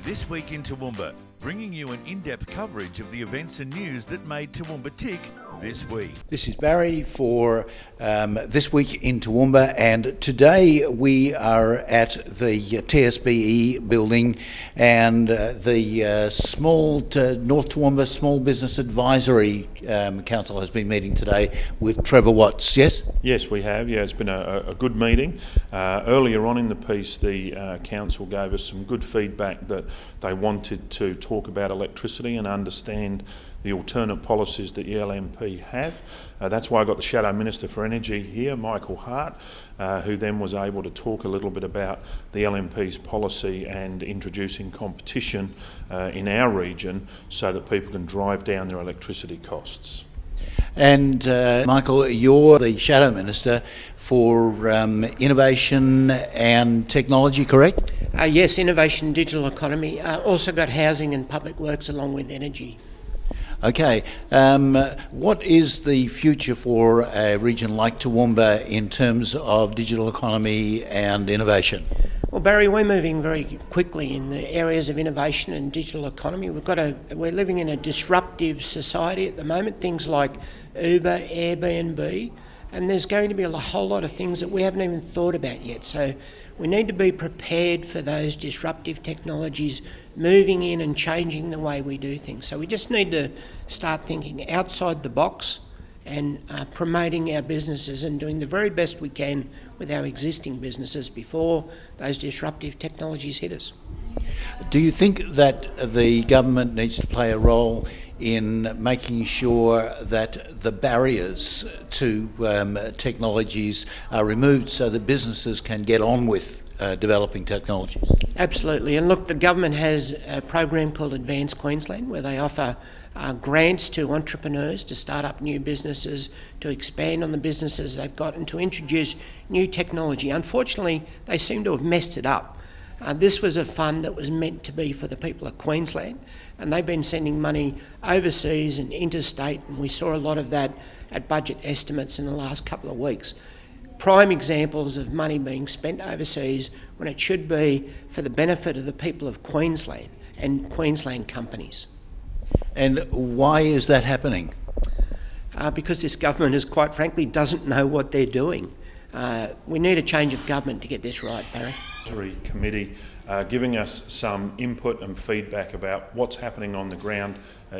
This Week in Toowoomba, bringing you an in-depth coverage of the events and news that made Toowoomba tick this week. This is Barry for This Week in Toowoomba, and today we are at the TSBE building, and the North Toowoomba Small Business Advisory Council has been meeting today with Trevor Watts, yes? Yes, we have. Yeah, it's been a good meeting. Earlier on in the piece, the council gave us some good feedback that they wanted to talk about electricity and understand the alternate policies that the LNP have. That's why I got the Shadow Minister for Energy here, Michael Hart, who then was able to talk a little bit about the LNP's policy and introducing competition in our region so that people can drive down their electricity costs. And Michael, you're the Shadow Minister for Innovation and Technology, correct? Yes, innovation, digital economy. Also got housing and public works along with energy. Okay, what is the future for a region like Toowoomba in terms of digital economy and innovation? Well, Barry, we're moving very quickly in the areas of innovation and digital economy. We're living in a disruptive society at the moment, things like Uber, Airbnb, and there's going to be a whole lot of things that we haven't even thought about yet. So we need to be prepared for those disruptive technologies moving in and changing the way we do things. So we just need to start thinking outside the box and promoting our businesses and doing the very best we can with our existing businesses before those disruptive technologies hit us. Do you think that the government needs to play a role in making sure that the barriers to technologies are removed so that businesses can get on with developing technologies? Absolutely. And look, the government has a program called Advance Queensland where they offer grants to entrepreneurs to start up new businesses, to expand on the businesses they've got and to introduce new technology. Unfortunately, they seem to have messed it up. This was a fund that was meant to be for the people of Queensland, and they've been sending money overseas and interstate, and we saw a lot of that at budget estimates in the last couple of weeks. Prime examples of money being spent overseas when it should be for the benefit of the people of Queensland and Queensland companies. And why is that happening? Because this government is, quite frankly, doesn't know what they're doing. We need a change of government to get this right, Barry. Committee giving us some input and feedback about what's happening on the ground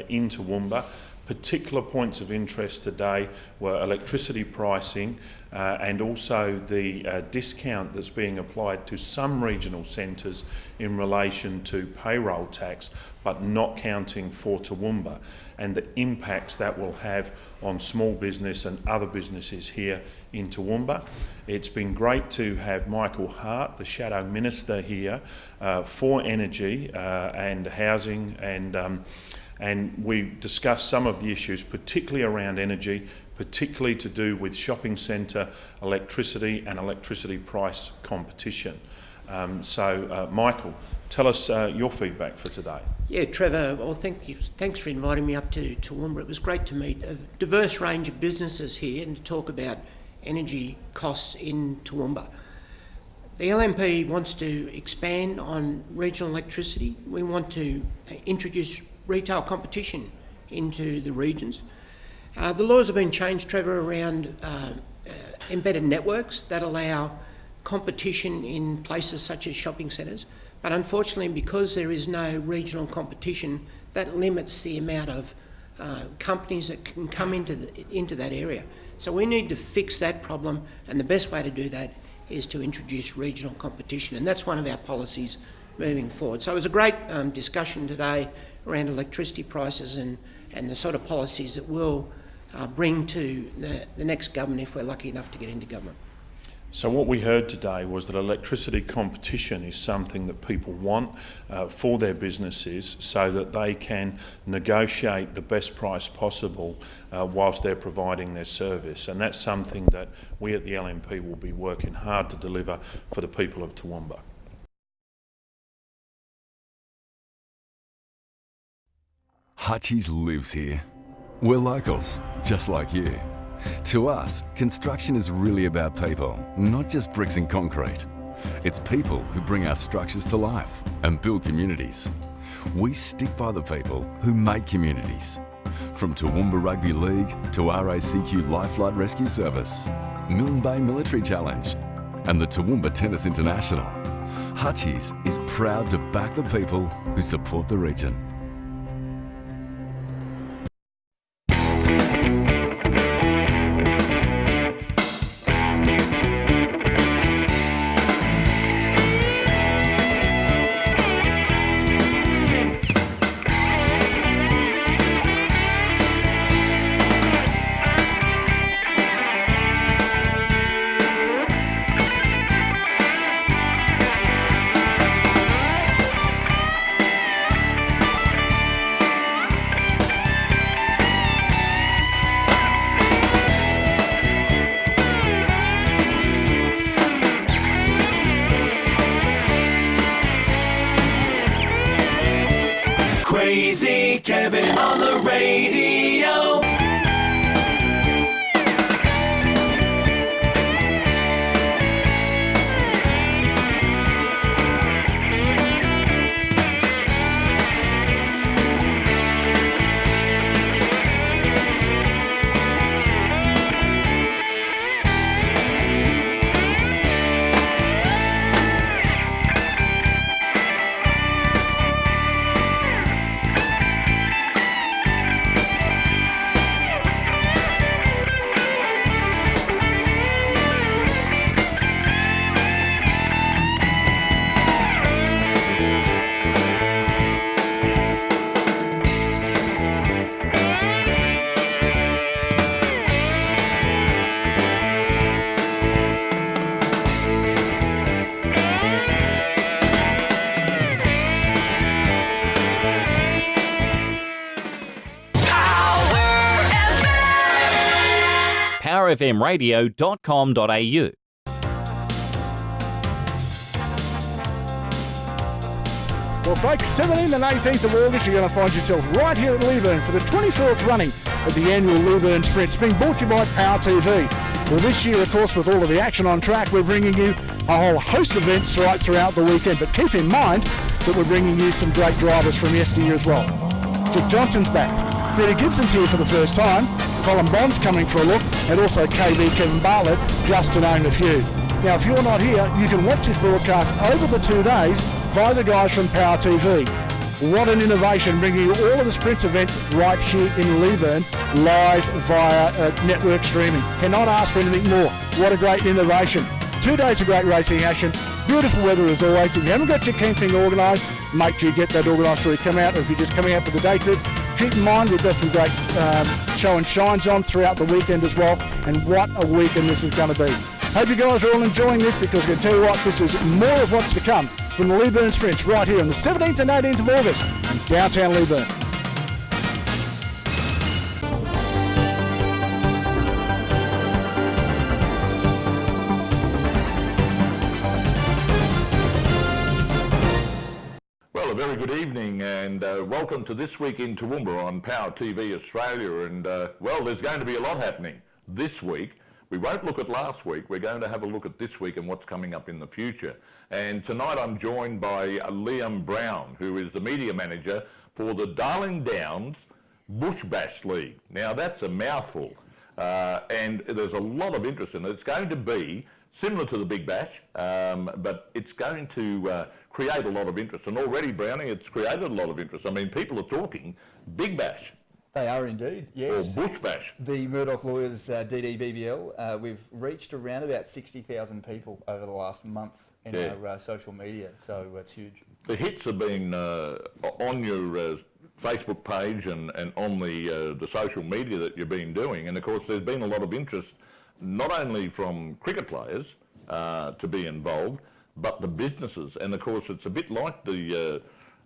in Toowoomba. Particular points of interest today were electricity pricing and also the discount that's being applied to some regional centres in relation to payroll tax, but not counting for Toowoomba, and the impacts that will have on small business and other businesses here in Toowoomba. It's been great to have Michael Hart, the Shadow Minister, here for energy and housing, and we discussed some of the issues, particularly around energy, particularly to do with shopping centre electricity and electricity price competition. Michael, tell us your feedback for today. Yeah, Trevor, well, thank you. Thanks for inviting me up to Toowoomba. It was great to meet a diverse range of businesses here and to talk about energy costs in Toowoomba. The LNP wants to expand on regional electricity. We want to introduce retail competition into the regions. The laws have been changed, Trevor, around embedded networks that allow competition in places such as shopping centres. But unfortunately, because there is no regional competition, that limits the amount of companies that can come into that area. So we need to fix that problem, and the best way to do that is to introduce regional competition, and that's one of our policies moving forward. So it was a great discussion today around electricity prices and the sort of policies that we'll bring to the next government if we're lucky enough to get into government. So what we heard today was that electricity competition is something that people want for their businesses so that they can negotiate the best price possible whilst they're providing their service. And that's something that we at the LNP will be working hard to deliver for the people of Toowoomba. Hutchies lives here. We're locals, just like you. To us, construction is really about people, not just bricks and concrete. It's people who bring our structures to life and build communities. We stick by the people who make communities. From Toowoomba Rugby League to RACQ Lifelight Rescue Service, Milne Bay Military Challenge, and the Toowoomba Tennis International, Hutchies is proud to back the people who support the region. Crazy Kevin on the radio. powerfmradio.com.au. Well, folks, 17th and 18th of August, you're going to find yourself right here at Leyburn for the 24th running of the annual Leyburn Sprints, being brought to you by Power TV. Well, this year, of course, with all of the action on track, we're bringing you a whole host of events right throughout the weekend. But keep in mind that we're bringing you some great drivers from yesteryear as well. Dick Johnson's back. Freddie Gibson's here for the first time. Colin Bond's coming for a look, and also KB Kevin Bartlett, just to name a few. Now, if you're not here, you can watch this broadcast over the 2 days via the guys from Power TV. What an innovation, bringing you all of the Sprints events right here in Leyburn, live via network streaming. Cannot ask for anything more. What a great innovation. 2 days of great racing action, beautiful weather as always. If you haven't got your camping organised, make sure you get that organised before you come out, or if you're just coming out for the day trip, keep in mind we've got some great show and shines on throughout the weekend as well, and what a weekend this is going to be. Hope you guys are all enjoying this, because I can tell you what, this is more of what's to come from the Leyburn Sprints right here on the 17th and 18th of August in downtown Leyburn. Well, a very good evening, and welcome to This Week in Toowoomba on Power TV Australia. And well, there's going to be a lot happening this week. We won't look at last week. We're going to have a look at this week and what's coming up in the future. And tonight I'm joined by Liam Brown, who is the media manager for the Darling Downs Bush Bash League. Now, that's a mouthful, and there's a lot of interest in it. It's going to be similar to the Big Bash, but it's going to create a lot of interest. And already, Brownie, it's created a lot of interest. I mean, people are talking Big Bash. They are indeed, yes. Or Bush Bash. The Murdoch Lawyers DDBBL, we've reached around about 60,000 people over the last month in our social media, so it's huge. The hits have been on your Facebook page and on the social media that you've been doing, and of course there's been a lot of interest not only from cricket players to be involved, but the businesses, and of course it's a bit like the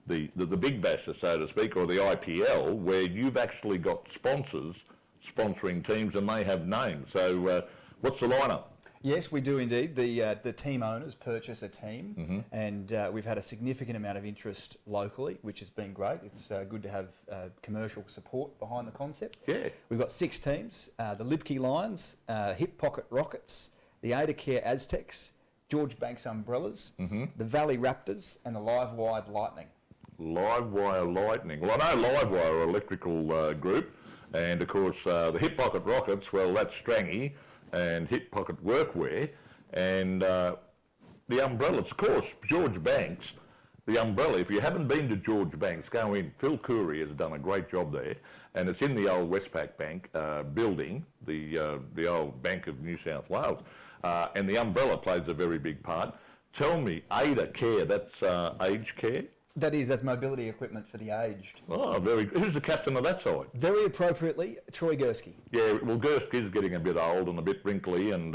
Big Bash, so to speak, or the IPL, where you've actually got sponsors sponsoring teams and they have names. So what's the lineup? Yes, we do indeed. The team owners purchase a team, and we've had a significant amount of interest locally, which has been great. It's good to have commercial support behind the concept. Yeah. We've got 6 teams, the Lipke Lions, Hip Pocket Rockets, the Ada Care Aztecs, George Banks Umbrellas, the Valley Raptors, and the Live Wired Lightning. Live Wire Lightning. Well, I know Live Wire are electrical group, and of course the Hip Pocket Rockets, well, that's Strangy and Hip Pocket Workwear, and the umbrellas, of course, George Banks, the umbrella. If you haven't been to George Banks, go in. Phil Curry has done a great job there, and it's in the old Westpac Bank building, the old Bank of New South Wales, and the umbrella plays a very big part. Tell me, Ada Care, that's aged care? That's mobility equipment for the aged. Oh, very good. Who's the captain of that side? Very appropriately, Troy Gursky. Yeah, well, Gursky's getting a bit old and a bit wrinkly and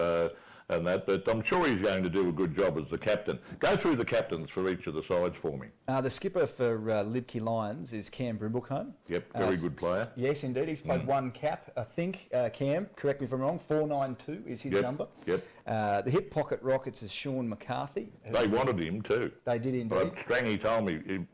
that, but I'm sure he's going to do a good job as the captain. Go through the captains for each of the sides for me. The skipper for Libke Lions is Cam Brimblecombe. Yep, very good player. Yes, indeed. He's played one cap, I think. Cam, correct me if I'm wrong, 492 is his number. Yep. The Hip Pocket Rockets is Sean McCarthy. They wanted him too. They did indeed. But Strangy told me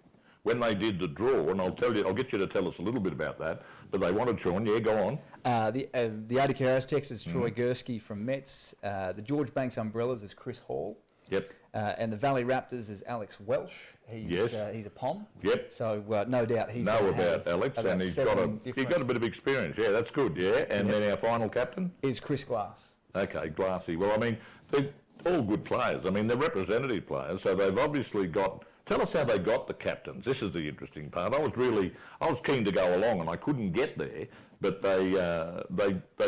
when they did the draw, and I'll get you to tell us a little bit about that, but they wanted Sean. Yeah, go on. The Ada Care Aztecs is Troy Gursky from Mets. The George Banks Umbrellas is Chris Hall. Yep. And the Valley Raptors is Alex Welsh. He's a POM. Yep. So no doubt he's know about Alex, and he's got a bit of experience. Yeah, that's good. Yeah, and then our final captain is Chris Glass. Okay, Glassy. Well, I mean, they're all good players. I mean, they're representative players, so they've obviously got. Tell us how they got the captains. This is the interesting part. I was keen to go along, and I couldn't get there, but they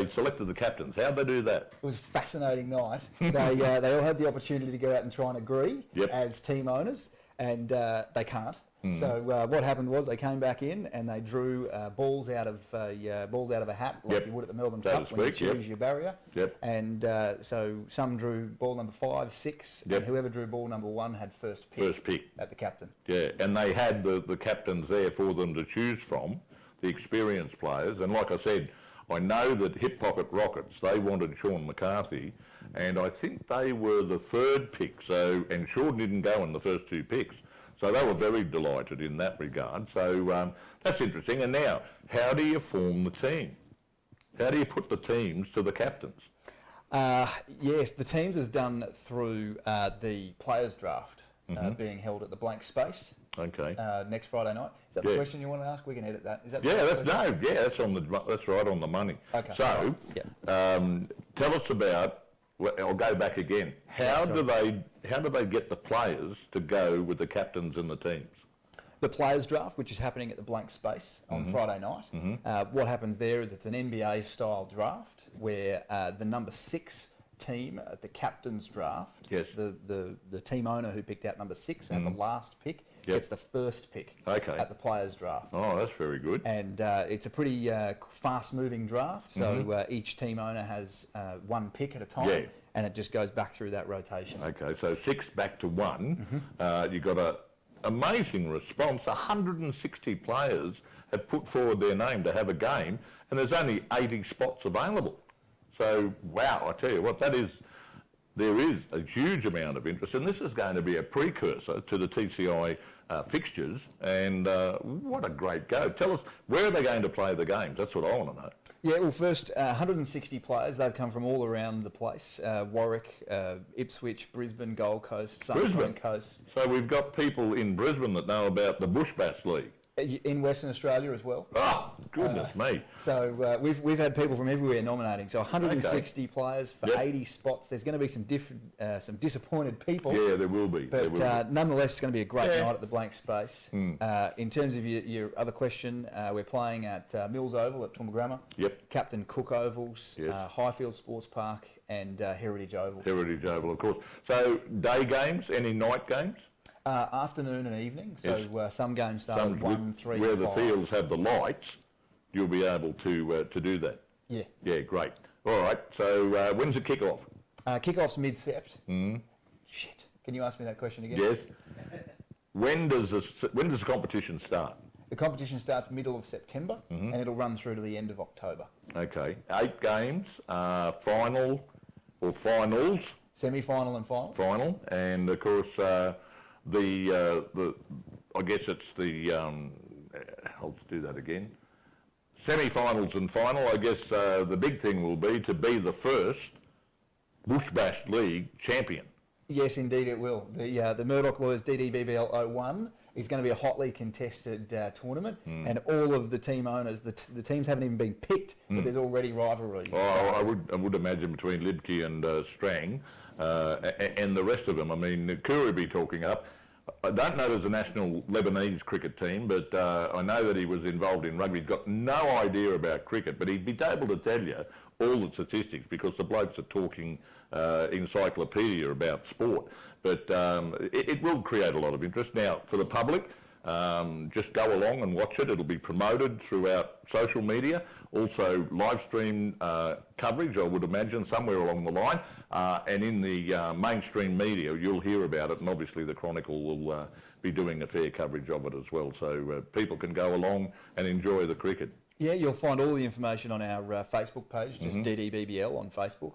selected the captains. How'd they do that? It was a fascinating night. They all had the opportunity to go out and try and agree as team owners, and they can't. So what happened was they came back in and they drew balls out of a hat like you would at the Melbourne Cup when you choose your barrier. Yep. And so some drew ball number 5, 6, and whoever drew ball number 1 had first pick at the captain. Yeah, and they had the captains there for them to choose from, the experienced players. And like I said, I know that Hip Pocket Rockets, they wanted Sean McCarthy, and I think they were the 3rd pick. So, and Sean didn't go in the first 2 picks. So they were very delighted in that regard. So that's interesting. And now, how do you form the team? How do you put the teams to the captains? Yes, the teams is done through the players' draft being held at the Blank Space. Okay. Next Friday night. Is that the question you want to ask? We can edit that. Is that that's right on the money. Okay. So, tell us about. Well, I'll go back again. How do they get the players to go with the captains and the teams? The players draft, which is happening at the Blank Space on Friday night. What happens there is it's an NBA style draft where the number 6 team at the captain's draft, the team owner who picked out number 6 and the last pick gets the first pick at the players draft. Oh, that's very good. And it's a pretty fast-moving draft, so each team owner has 1 pick at a time, and it just goes back through that rotation. Okay, so 6 back to 1. You got an amazing response. 160 players have put forward their name to have a game, and there's only 80 spots available. So, wow, I tell you what, there is a huge amount of interest, and this is going to be a precursor to the TCI fixtures, and what a great go. Tell us, where are they going to play the games? That's what I want to know. Yeah, well, first, 160 players. They've come from all around the place. Warwick, Ipswich, Brisbane, Gold Coast, Sunshine Coast. So we've got people in Brisbane that know about the Bush Bass League. In Western Australia as well. Oh, goodness me. So we've had people from everywhere nominating. So 160 players for 80 spots. There's going to be some disappointed people. Yeah, there will be. But nonetheless, it's going to be a great night at the Blank Space. In terms of your other question, we're playing at Mills Oval at Toowoomba Grammar. Yep. Captain Cook Ovals, Highfield Sports Park, and Heritage Oval. Heritage Oval, of course. So day games, any night games? Afternoon and evening, so some games start at 1, 3, where 5. the fields have the lights, you'll be able to do that. Yeah. Yeah, great. All right, so when's the kick-off? Kick-off's mid-sept. Shit. Can you ask me that question again? Yes. When does the competition start? The competition starts middle of September, and it'll run through to the end of October. Okay. 8 games, final or finals? Semi-final and final. Final, and of course... I guess it's I'll do that again. Semi-finals and final, I guess the big thing will be to be the first Bush Bash League champion. Yes, indeed it will. The Murdoch Lawyers DDBBL 01 is going to be a hotly contested tournament, and all of the team owners, the teams haven't even been picked, but there's already rivalry. I would imagine between Libke and Strang and the rest of them. I mean, Kuribi talking up. I don't know there's a national Lebanese cricket team, but I know that he was involved in rugby. He's got no idea about cricket, but he'd be able to tell you all the statistics because the blokes are talking encyclopedia about sport. But it will create a lot of interest. Now, for the public, just go along and watch it. It'll be promoted throughout social media, also live stream coverage, I would imagine, somewhere along the line. And in the mainstream media, you'll hear about it, and obviously the Chronicle will be doing a fair coverage of it as well. So people can go along and enjoy the cricket. Yeah, you'll find all the information on our Facebook page, just DDBBL on Facebook.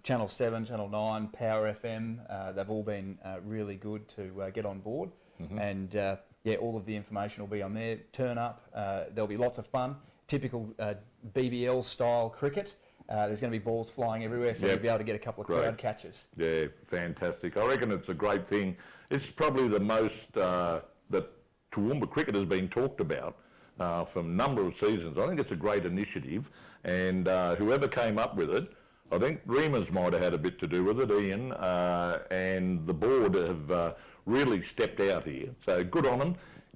Channel 7, Channel 9, Power FM, they've all been really good to get on board. And yeah, all of the information will be on there. Turn up, there'll be lots of fun. Typical BBL style cricket. There's going to be balls flying everywhere, so you'll be able to get a couple of crowd catches. Yeah, fantastic. I reckon it's a great thing. It's probably the most that Toowoomba cricket has been talked about for a number of seasons. I think it's a great initiative, and whoever came up with it, I think Reemers might have had a bit to do with it, Ian, and the board have really stepped out here. So good on them.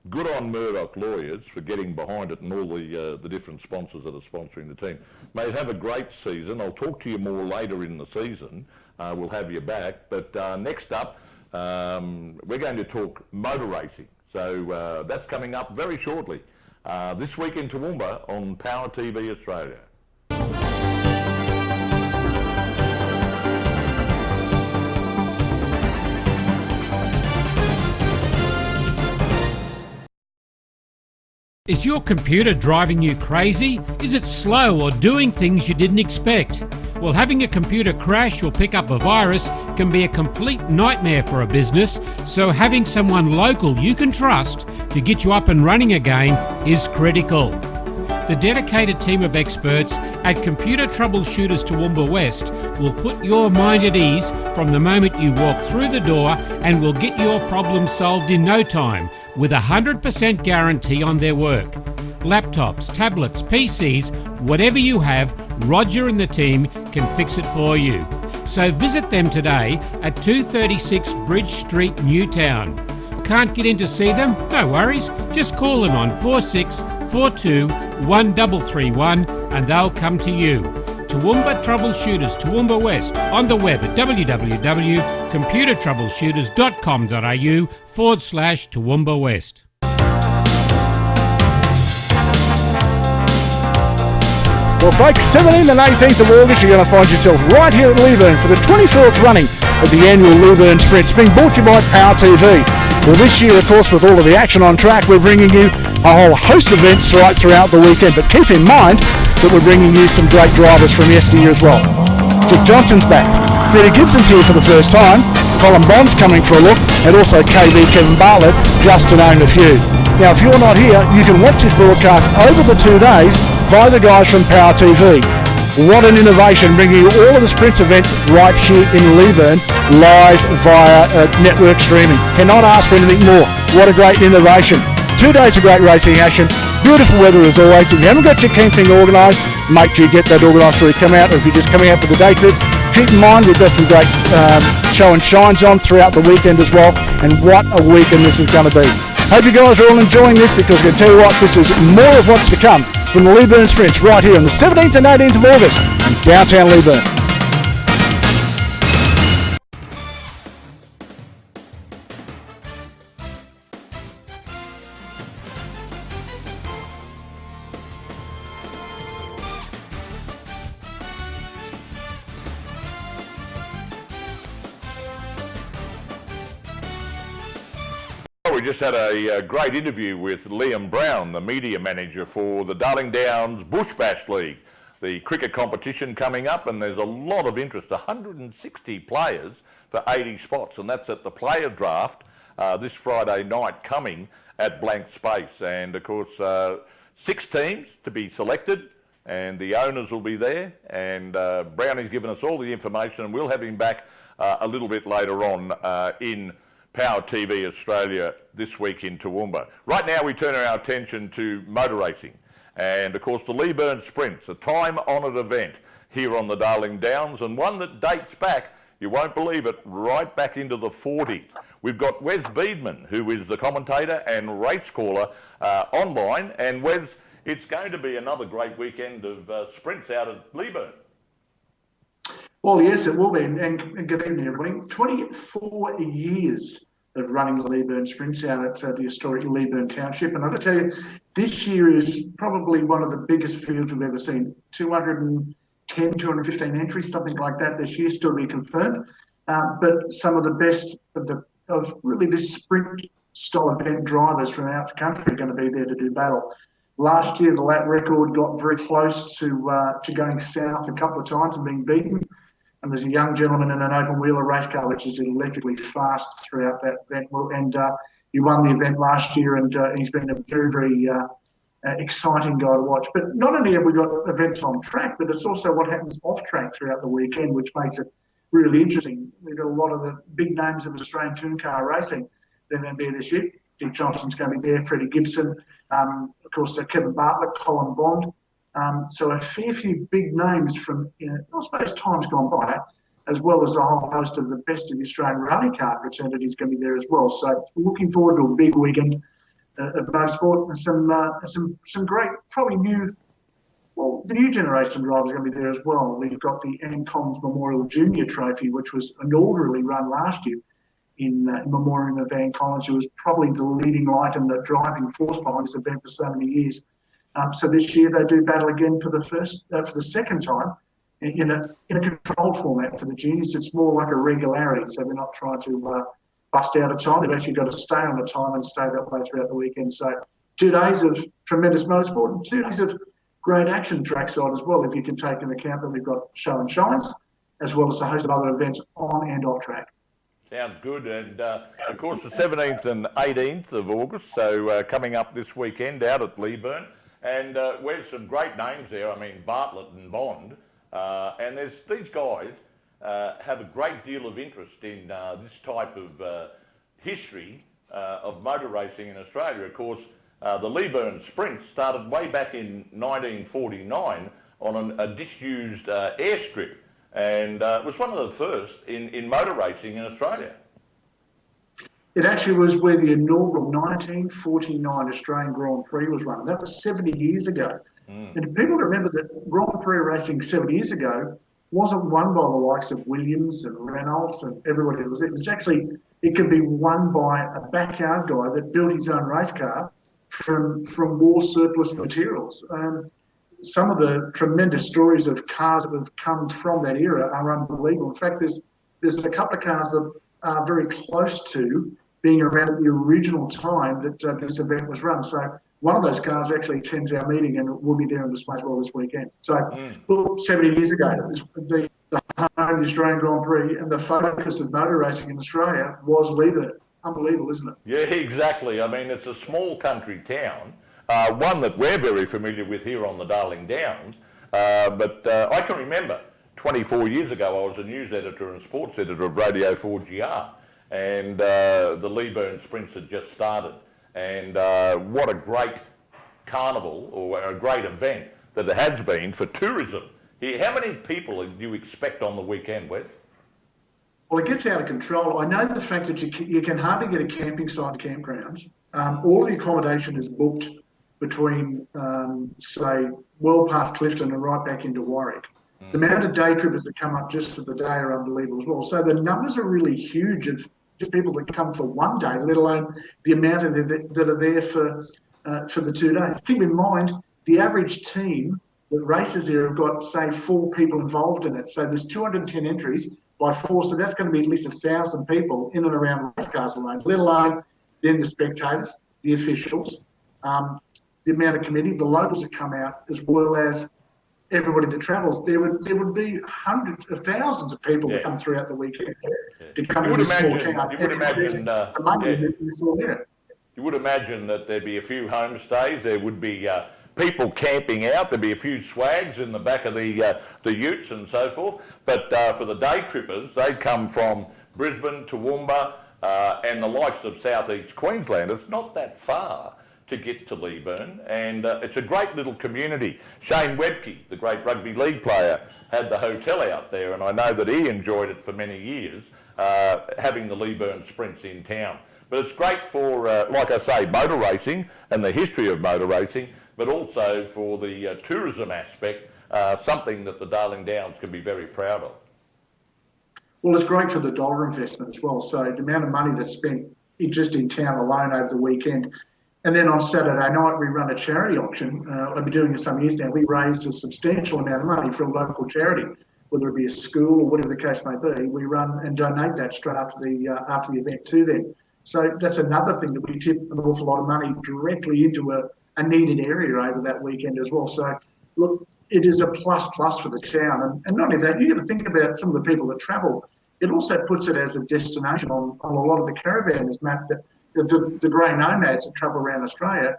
Good on Murdoch Lawyers for getting behind it and all the different sponsors that are sponsoring the team. Mate, have a great season. I'll talk to you more later in the season. We'll have you back. But next up, we're going to talk motor racing. So that's coming up very shortly. This week in Toowoomba on Power TV Australia. Is your computer driving you crazy? Is it slow or doing things you didn't expect? Well, having a computer crash or pick up a virus can be a complete nightmare for a business, so having someone local you can trust to get you up and running again is critical. The dedicated team of experts at Computer Troubleshooters Toowoomba West will put your mind at ease from the moment you walk through the door and will get your problem solved in no time with a 100% guarantee on their work. Laptops, tablets, PCs, whatever you have, Roger and the team can fix it for you. So visit them today at 236 Bridge Street, Newtown. Can't get in to see them? No worries. Just call them on 4642 1331 and they'll come to you. Toowoomba Troubleshooters Toowoomba West on the web at www.computertroubleshooters.com.au/Toowoomba West. Well, folks, 17th and 18th of August, you're going to find yourself right here at Leyburn for the 24th running of the annual Leyburn Sprints, being brought to you by Power TV. Well, this year, of course, with all of the action on track, we're bringing you a whole host of events right throughout the weekend. But keep in mind that we're bringing you some great drivers from yesteryear as well. Dick Johnson's back. Freddie Gibson's here for the first time. Colin Bond's coming for a look. And also KB Kevin Bartlett, just to name a few. Now, if you're not here, you can watch this broadcast over the 2 days via the guys from Power TV. What an innovation, bringing you all of the Sprints events right here in Leyburn, live via network streaming. Cannot ask for anything more. What a great innovation. 2 days of great racing action. Beautiful weather as always. If you haven't got your camp thing organised, make sure you get that organised before you come out. Or if you're just coming out for the day trip, keep in mind we've got some great show and shines on throughout the weekend as well. And what a weekend this is going to be. Hope you guys are all enjoying this, because I can tell you what, this is more of what's to come from the Leyburn Sprints right here on the 17th and 18th of August in downtown Leyburn. We just had a great interview with Liam Brown, the media manager for the Darling Downs Bush Bash League, the cricket competition coming up, and there's a lot of interest, 160 players for 80 spots, and that's at the player draft this Friday night coming at Blank Space. And of course, 6 teams to be selected, and the owners will be there, and Brownie's given us all the information, and we'll have him back a little bit later on in Power TV Australia this week in Toowoomba. Right now we turn our attention to motor racing and of course the Leyburn Sprints, a time-honoured event here on the Darling Downs and one that dates back, you won't believe it, right back into the 40s. We've got Wes Beedman, who is the commentator and race caller online, and Wes, it's going to be another great weekend of sprints out at Leyburn. Well, yes, it will be, and good evening, everybody. 24 years of running the Leyburn Sprints out at the historic Leyburn Township, and I've got to tell you, this year is probably one of the biggest fields we've ever seen. 210, 215 entries, something like that this year, still to be confirmed. But some of the best of really this sprint style event drivers from out the country are going to be there to do battle. Last year, the lap record got very close to going south a couple of times and being beaten. And there's a young gentleman in an open wheeler race car, which is electrically fast throughout that event. And he won the event last year, and he's been a very, very exciting guy to watch. But not only have we got events on track, but it's also what happens off track throughout the weekend, which makes it really interesting. We've got a lot of the big names of Australian touring car racing that are going to be this year. Dick Johnson's going to be there, Freddie Gibson, of course, Kevin Bartlett, Colin Bond. So a fair few big names from, I suppose, times gone by, as well as a whole host of the best of the Australian rally car fraternity is going to be there as well. So looking forward to a big weekend of motorsport and some great, probably new, well, the new generation drivers are going to be there as well. We've got the Ann Collins Memorial Junior Trophy, which was inaugurally run last year in memoriam of Ann Collins, who was probably the leading light and the driving force behind this event for so many years. So this year they do battle again for the second time in a controlled format for the juniors. It's more like a regularity, so they're not trying to bust out of time. They've actually got to stay on the time and stay that way throughout the weekend. So 2 days of tremendous motorsport and 2 days of great action trackside as well, if you can take into account that we've got show and shines, as well as a host of other events on and off track. Sounds good, and of course the 17th and 18th of August, so coming up this weekend out at Leyburn, and there's some great names there. I mean, Bartlett and Bond, and these guys have a great deal of interest in this type of history of motor racing in Australia. Of course, the Leyburn Sprints started way back in 1949 on a disused airstrip, and it was one of the first in motor racing in Australia. It actually was where the inaugural 1949 Australian Grand Prix was run. That was 70 years ago. And people remember that Grand Prix racing 70 years ago wasn't won by the likes of Williams and Reynolds and everybody else. It was actually, it could be won by a backyard guy that built his own race car from war surplus materials. Some of the tremendous stories of cars that have come from that era are unbelievable. In fact, there's a couple of cars that are very close to being around at the original time that this event was run. So one of those cars actually attends our meeting and will be there on display as well this weekend. So, well, 70 years ago, it was the home of the Australian Grand Prix, and the focus of motor racing in Australia was Leyburn. Unbelievable, isn't it? Yeah, exactly. I mean, it's a small country town, one that we're very familiar with here on the Darling Downs. But I can remember 24 years ago, I was a news editor and sports editor of Radio 4GR, and the Leyburn Sprints had just started. And what a great carnival or a great event that it has been for tourism. How many people do you expect on the weekend, Wes? Well, it gets out of control. I know the fact that you can hardly get a camping site campgrounds. All the accommodation is booked between, say, well past Clifton and right back into Warwick. The amount of day trippers that come up just for the day are unbelievable as well. So the numbers are really huge of just people that come for one day, let alone the amount of that are there for the 2 days. Keep in mind, the average team that races there have got, say, 4 people involved in it. So there's 210 entries by 4, so that's going to be at least 1,000 people in and around race cars alone, let alone then the spectators, the officials, the amount of committee, the locals that come out, as well as everybody that travels. There would be hundreds of thousands of people that come throughout the weekend to come to this small town. You would imagine that there'd be a few homestays. There would be people camping out. There'll be a few swags in the back of the utes and so forth. But for the day trippers, they come from Brisbane, Toowoomba, and the likes of southeast Queensland. It's not that far to get to Leyburn, and it's a great little community. Shane Webke, the great rugby league player, had the hotel out there, and I know that he enjoyed it for many years, having the Leyburn Sprints in town. But it's great for, like I say, motor racing and the history of motor racing, but also for the tourism aspect, something that the Darling Downs can be very proud of. Well, it's great for the dollar investment as well. So the amount of money that's spent just in town alone over the weekend. And then on Saturday night, we run a charity auction. I've been doing it some years now. We raised a substantial amount of money for a local charity, whether it be a school or whatever the case may be. We run and donate that straight after the event to them. So that's another thing that we tip an awful lot of money directly into a needed area over that weekend as well. So look, it is a plus for the town. And not only that, you got to think about some of the people that travel. It also puts it as a destination on a lot of the caravanners, Matt, that the grey nomads that travel around Australia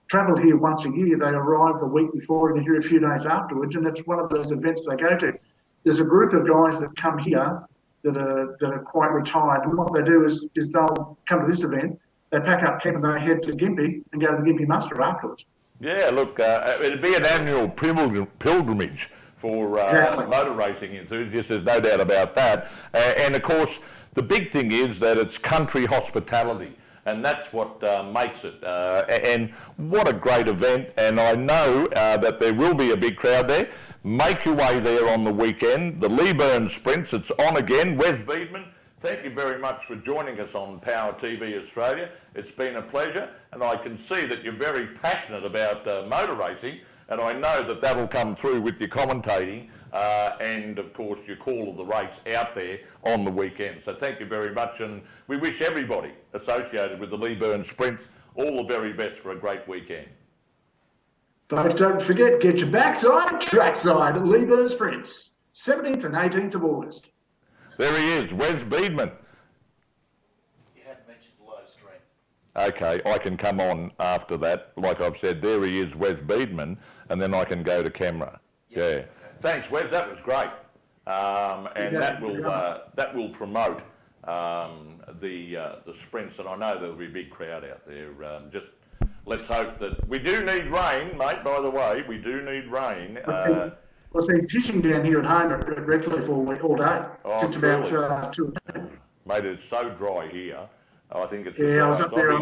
travel here once a year. They arrive a week before and they're here a few days afterwards, and it's one of those events they go to. There's a group of guys that come here that are quite retired, and what they do is they'll come to this event, they pack up camp and they head to Gympie and go to the Gympie muster afterwards. Yeah, look, it'd be an annual pilgrimage for Exactly. motor racing enthusiasts, there's no doubt about that. And of course, the big thing is that it's country hospitality, and that's what makes it. And what a great event, and I know that there will be a big crowd there. Make your way there on the weekend. The Leyburn Sprints, it's on again. Wes Beedman, thank you very much for joining us on Power TV Australia. It's been a pleasure, and I can see that you're very passionate about motor racing, and I know that that'll come through with your commentating and, of course, your call of the race out there on the weekend. So thank you very much, and we wish everybody associated with the Leyburn Sprints all the very best for a great weekend. Folks, don't forget, get your backside, trackside at Leyburn Sprints, 17th and 18th of August. There he is, Wes Beedman. You hadn't mentioned the live stream. Okay, I can come on after that. Like I've said, there he is, Wes Beedman, and then I can go to camera. Yeah. Okay. Thanks, Wes. That was great, and that will promote the sprints, and I know there'll be a big crowd out there. Just let's hope that we do need rain, mate. By the way, we do need rain. It's been pissing down here at home at Redcliffe all day since about 2 o'clock. Mate, it's so dry here. I think it's I was up there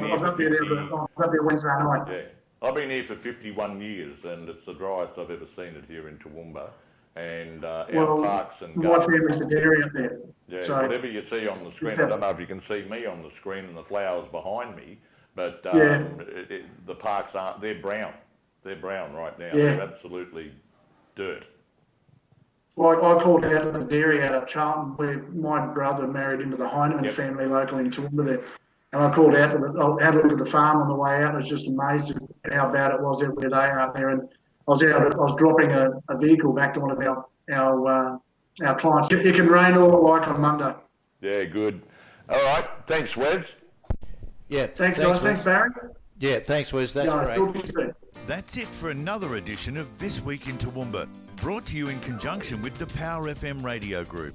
Wednesday night. Yeah, I've been here for 51 years, and it's the driest I've ever seen it here in Toowoomba. And our parks and my family's a dairy up there. Yeah, so whatever you see on the screen, I don't know if you can see me on the screen and the flowers behind me, but the parks they're brown. They're brown right now. Yeah. They're absolutely dirt. Well, I called out to the dairy out at Charlton, where my brother married into the Heinemann family locally in Toowoomba there. And I called out I had a look at the farm on the way out. I was just amazed at how bad it was where they are out there. And I was dropping a vehicle back to one of our clients. It can rain all it like on Monday. Yeah, good. All right, thanks, Wes. Yeah, thanks guys. Thanks, Barry. Yeah, thanks, Wes. That's great. Talk to you soon. That's it for another edition of This Week in Toowoomba, brought to you in conjunction with the Power FM radio group.